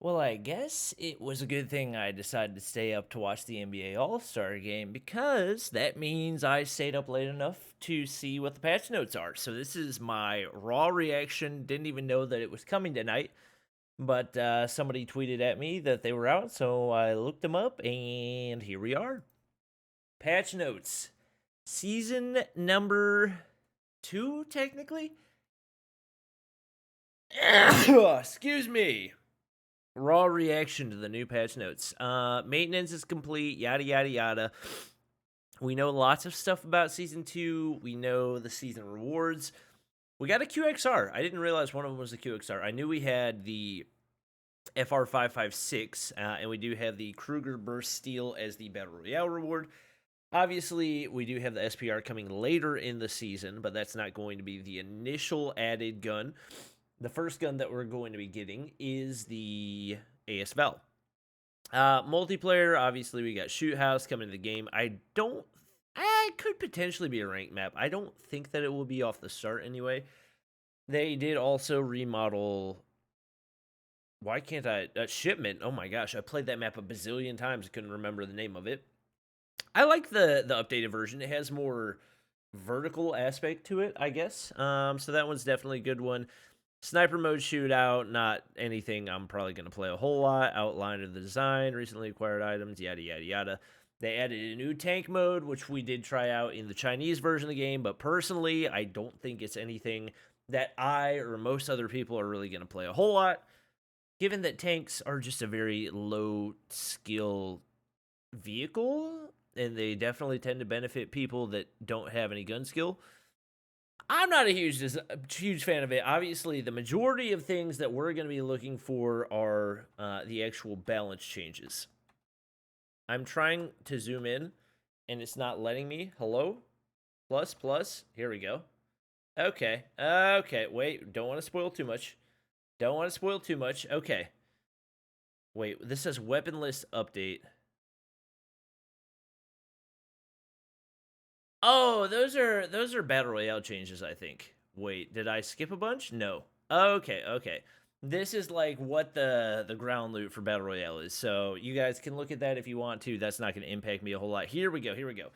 Well, I guess it was a good thing I decided to stay up to watch the NBA All-Star game because that means I stayed up late enough to see what the patch notes are. So this is my raw reaction. Didn't even know that it was coming tonight, but somebody tweeted at me that they were out, so I looked them up, and here we are. Patch notes. Season number 2, technically? Excuse me. Raw reaction to the new patch notes. Maintenance is complete, yada yada yada. We know lots of stuff about season 2. We know the season rewards. We got a QXR. I didn't realize one of them was a QXR. I knew we had the FR556, and we do have the Kruger Burst Steel as the Battle Royale reward. Obviously, we do have the SPR coming later in the season, but that's not going to be the initial added gun. The first gun that we're going to be getting is the ASVAL. Multiplayer, obviously, we got Shoot House coming to the game. I could potentially be a ranked map. I don't think that it will be off the start anyway. They did also remodel. Why can't I? Shipment. Oh my gosh, I played that map a bazillion times. I couldn't remember the name of it. I like the updated version. It has more vertical aspect to it, I guess. So that one's definitely a good one. Sniper mode shootout, not anything I'm probably going to play a whole lot. Outline of the design, recently acquired items, yada, yada, yada. They added a new tank mode, which we did try out in the Chinese version of the game, but personally, I don't think it's anything that I or most other people are really going to play a whole lot, given that tanks are just a very low skill vehicle, and they definitely tend to benefit people that don't have any gun skill. I'm not a huge fan of it. Obviously, the majority of things that we're going to be looking for are the actual balance changes. I'm trying to zoom in, and it's not letting me. Hello? Plus, plus. Here we go. Okay. Okay. Wait. Don't want to spoil too much. Don't want to spoil too much. Okay. Wait. This says weapon list update. Oh, those are battle royale changes, I think. Wait, did I skip a bunch? No. Okay, okay. This is like what the ground loot for battle royale is. So you guys can look at that if you want to. That's not going to impact me a whole lot. Here we go. Here we go.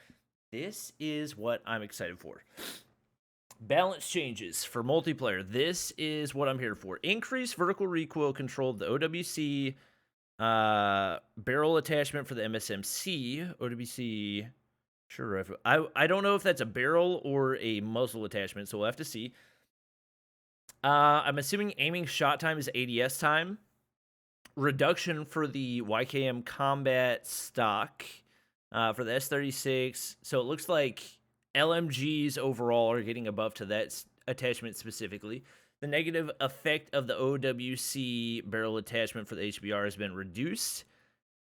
This is what I'm excited for. Balance changes for multiplayer. This is what I'm here for. Increase vertical recoil control of the OWC barrel attachment for the MSMC. OWC sure. I don't know if that's a barrel or a muzzle attachment, so we'll have to see. I'm assuming aiming shot time is ADS time. Reduction for the YKM combat stock for the S36. So it looks like LMGs overall are getting a buff to that attachment specifically. The negative effect of the OWC barrel attachment for the HBR has been reduced.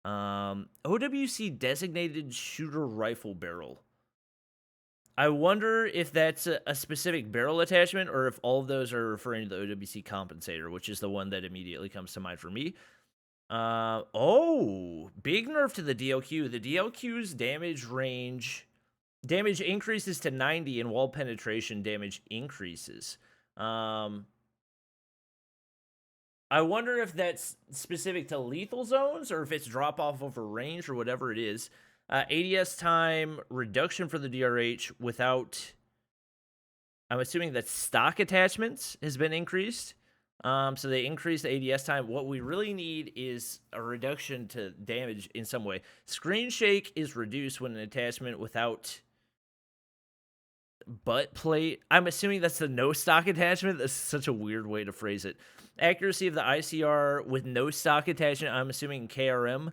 OWC designated shooter rifle barrel. I wonder if that's a specific barrel attachment or if all of those are referring to the OWC compensator, which is the one that immediately comes to mind for me. Big nerf to the DLQ. The DLQ's damage increases to 90 and wall penetration damage increases. I wonder if that's specific to lethal zones or if it's drop off over range or whatever it is. ADS time reduction for the DRH without. I'm assuming that stock attachments has been increased. So they increased the ADS time. What we really need is a reduction to damage in some way. Screen shake is reduced when an attachment without butt plate. I'm assuming that's the no stock attachment. That's such a weird way to phrase it. Accuracy of the ICR with no stock attachment. I'm assuming KRM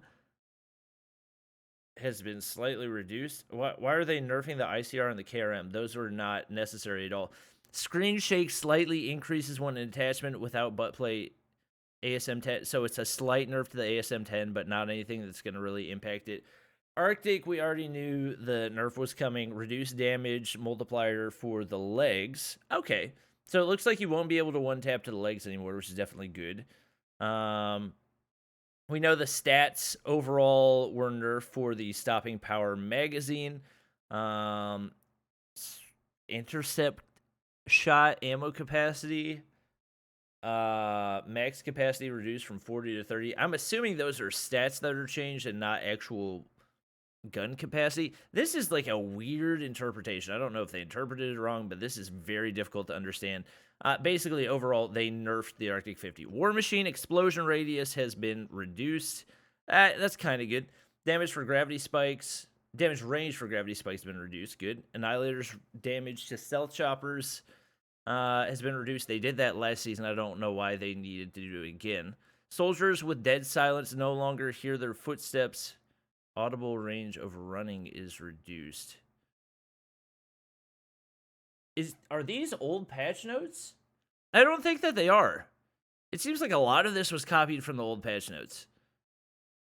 has been slightly reduced. Why are they nerfing the ICR and the KRM? Those were not necessary at all. Screen shake slightly increases when an attachment without butt plate ASM 10. So it's a slight nerf to the ASM 10, but not anything that's going to really impact it. Arctic, we already knew the nerf was coming. Reduced damage multiplier for the legs. Okay. So it looks like you won't be able to one-tap to the legs anymore, which is definitely good. We know the stats overall were nerfed for the stopping power magazine. Intercept shot ammo capacity. Max capacity reduced from 40 to 30. I'm assuming those are stats that are changed and not actual gun capacity. This is like a weird interpretation. I don't know if they interpreted it wrong, but this is very difficult to understand. Basically, overall, they nerfed the Arctic 50. War Machine explosion radius has been reduced. That's kind of good. Damage range for gravity spikes has been reduced. Good. Annihilator's damage to stealth choppers has been reduced. They did that last season. I don't know why they needed to do it again. Soldiers with dead silence no longer hear their footsteps. Audible range of running is reduced. Are these old patch notes? I don't think that they are. It seems like a lot of this was copied from the old patch notes.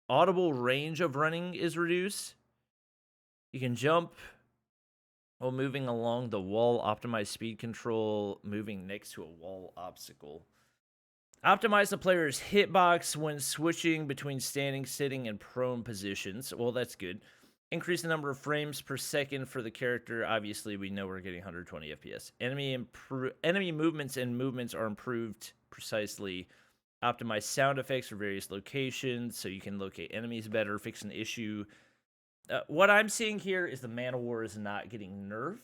Audible range of running is reduced. You can jump while moving along the wall. Optimize speed control. Moving next to a wall obstacle. Optimize the player's hitbox when switching between standing, sitting, and prone positions. Well, that's good. Increase the number of frames per second for the character. Obviously, we know we're getting 120 FPS. Enemy movements and movements are improved precisely. Optimize sound effects for various locations so you can locate enemies better. Fix an issue. What I'm seeing here is the Man of War is not getting nerfed.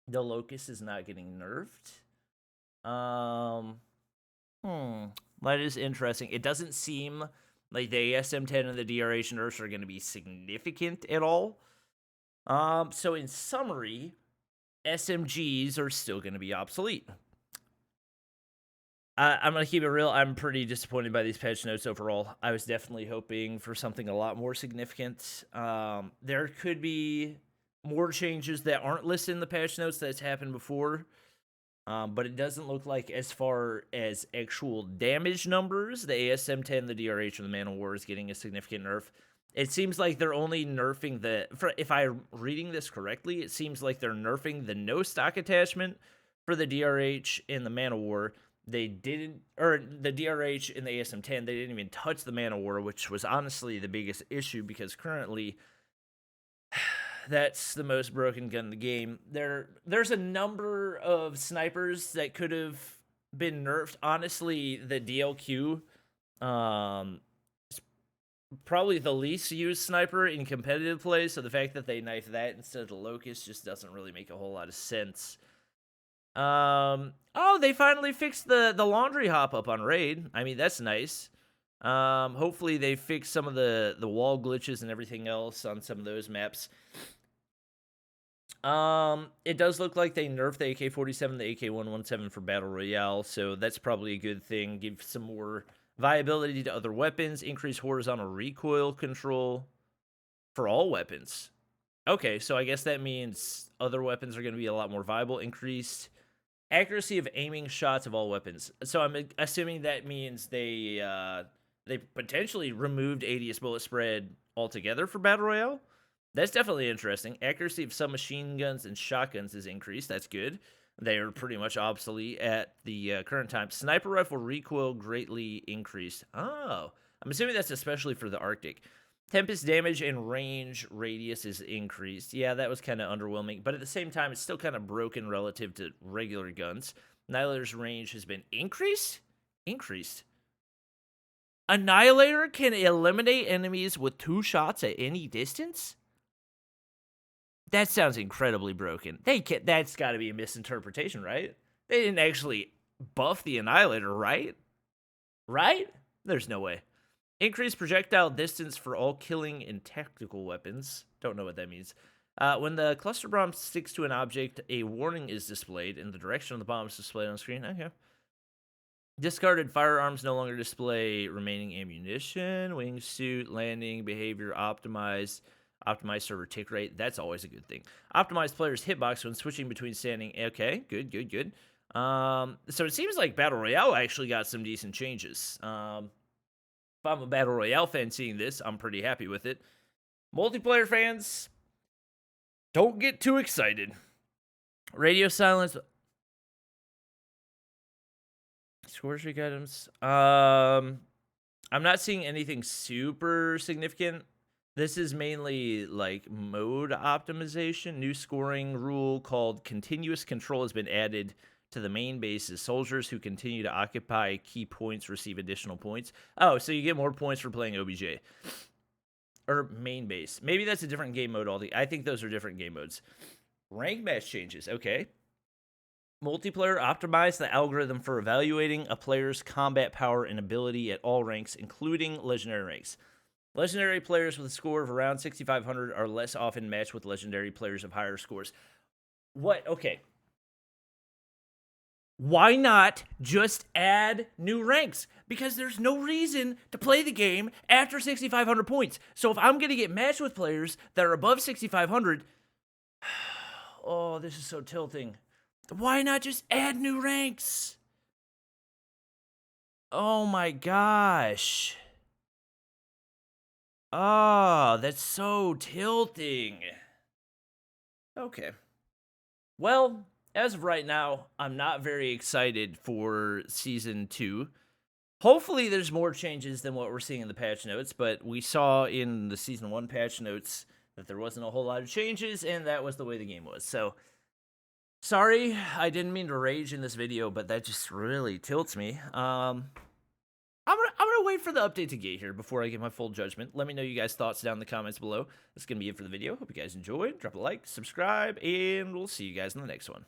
The Locust is not getting nerfed. That is interesting. It doesn't seem like the ASM-10 and the DRH nerfs are going to be significant at all. So in summary, SMGs are still going to be obsolete. I'm going to keep it real. I'm pretty disappointed by these patch notes overall. I was definitely hoping for something a lot more significant. There could be more changes that aren't listed in the patch notes that's happened before. But it doesn't look like, as far as actual damage numbers, the ASM-10, the DRH, or the Man of War is getting a significant nerf. It seems like they're only nerfing if I'm reading this correctly, it seems like they're nerfing the no stock attachment for the DRH and the Man of War. They didn't, or the DRH and the ASM-10, they didn't even touch the Man of War, which was honestly the biggest issue because currently that's the most broken gun in the game. There's a number of snipers that could have been nerfed. Honestly, the DLQ, is probably the least used sniper in competitive play. So the fact that they knifed that instead of the Locust just doesn't really make a whole lot of sense. Oh, they finally fixed the laundry hop up on Raid. I mean, that's nice. Hopefully they fix some of the wall glitches and everything else on some of those maps. It does look like they nerfed the AK-47, the AK-117 for Battle Royale, so that's probably a good thing. Give some more viability to other weapons. Increase horizontal recoil control for all weapons. Okay, so I guess that means other weapons are going to be a lot more viable. Increased accuracy of aiming shots of all weapons. So I'm assuming that means they potentially removed ADS bullet spread altogether for Battle Royale. That's definitely interesting. Accuracy of some machine guns and shotguns is increased. That's good. They are pretty much obsolete at the current time. Sniper rifle recoil greatly increased. Oh, I'm assuming that's especially for the Arctic. Tempest damage and range radius is increased. Yeah, that was kind of underwhelming, but at the same time, it's still kind of broken relative to regular guns. Annihilator's range has been increased? Increased. Annihilator can eliminate enemies with 2 shots at any distance? That sounds incredibly broken. That's got to be a misinterpretation, right? They didn't actually buff the Annihilator, right? Right? There's no way. Increased projectile distance for all killing and tactical weapons. Don't know what that means. When the cluster bomb sticks to an object, a warning is displayed, and the direction of the bomb is displayed on screen. Okay. Discarded firearms no longer display remaining ammunition. Wingsuit, landing, behavior optimized. Optimized server tick rate. That's always a good thing. Optimized player's hitbox when switching between standing. Okay, good. So it seems like Battle Royale actually got some decent changes. If I'm a Battle Royale fan seeing this, I'm pretty happy with it. Multiplayer fans, don't get too excited. Radio silence. Score streak items. I'm not seeing anything super significant. This is mainly like mode optimization. New scoring rule called continuous control has been added to the main base as soldiers who continue to occupy key points receive additional points. Oh, so you get more points for playing OBJ. Or main base. Maybe that's a different game mode. I think those are different game modes. Rank match changes. Okay. Multiplayer optimized the algorithm for evaluating a player's combat power and ability at all ranks, including legendary ranks. Legendary players with a score of around 6,500 are less often matched with legendary players of higher scores. What? Okay. Why not just add new ranks? Because there's no reason to play the game after 6,500 points. So if I'm going to get matched with players that are above 6,500, oh, this is so tilting. Why not just add new ranks? Oh my gosh. Oh, that's so tilting. Okay. Well, as of right now, I'm not very excited for Season 2. Hopefully there's more changes than what we're seeing in the patch notes, but we saw in the Season 1 patch notes that there wasn't a whole lot of changes, and that was the way the game was. So, sorry, I didn't mean to rage in this video, but that just really tilts me. I'm gonna wait for the update to get here before I get my full judgment. Let me know you guys' thoughts down in the comments below. That's gonna be it for the video. Hope you guys enjoyed. Drop a like, subscribe, and we'll see you guys in the next one.